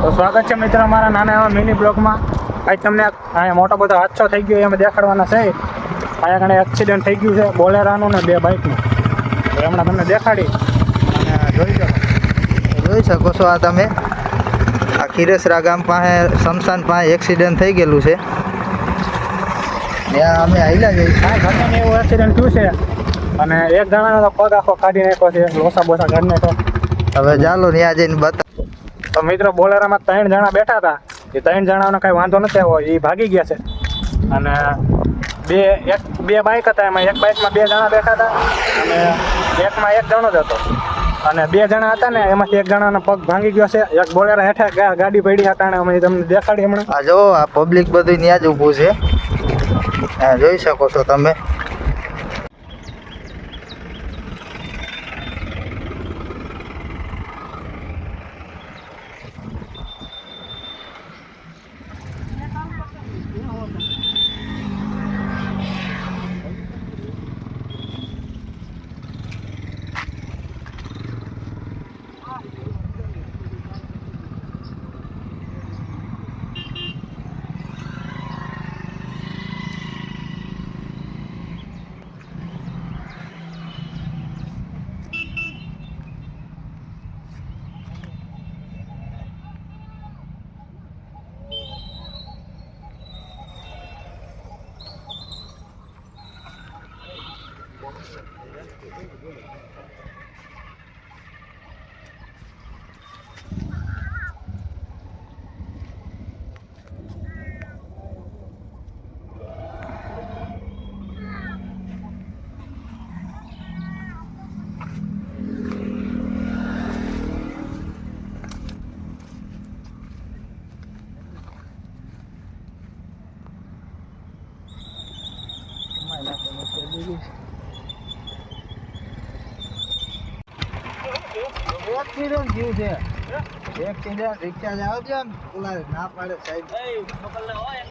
તો સ્વાગત છે મિત્ર અમારા નાના એવા મિની બ્લોગમાં. આજ તમને અહીંયા મોટો બધો હાદસો થઈ ગયો એમ દેખાડવાના છે. અહીંયા ઘણા એક્સિડન્ટ થઈ ગયું છે બોલેરાનું ને બે બાઇકનું. તો હમણાં તમને દેખાડી અને જોઈ શકો છો આ તમે આ ખીરેસરા ગામ પાસે શમશાન પાસે એક્સિડન્ટ થઈ ગયેલું છે. ત્યાં અમે હાલ્યા જઈએ. હા ઘરને એવું એક્સિડન્ટ થયું છે અને એક જણાનો તો પગ આખો કાઢી નાખ્યો છે, લોસા બોસા કાઢી નાખ્યો. હવે ચાલો ત્યાં જઈને બતા. તો મિત્રો બોલેરામાં 3 જણા બેઠા હતા. એ 3 જણાનો કાંઈ વાંધો નથી આવ્યો, એ ભાગી ગયા છે. અને બે બાઇક હતા, એમાં એક બાઇકમાં 2 જણા બેઠા હતા અને એકમાં 1 જણો જ હતો. અને 2 જણા હતા ને એમાંથી 1 જણાનો પગ ભાંગી ગયો છે. એક બોલેરા હેઠે ગાડી પડી હટાણે અમે તમને દેખાડી હમણાં. આ જો આ પબ્લિક બધું ત્યાં જ ઊભું છે. હા જોઈ શકો છો તમે. એક્સિડન્ટ થયું છે. એક્સિડન્ટ રિક્ષા જાવ છે ને ના પાડે સાહેબ.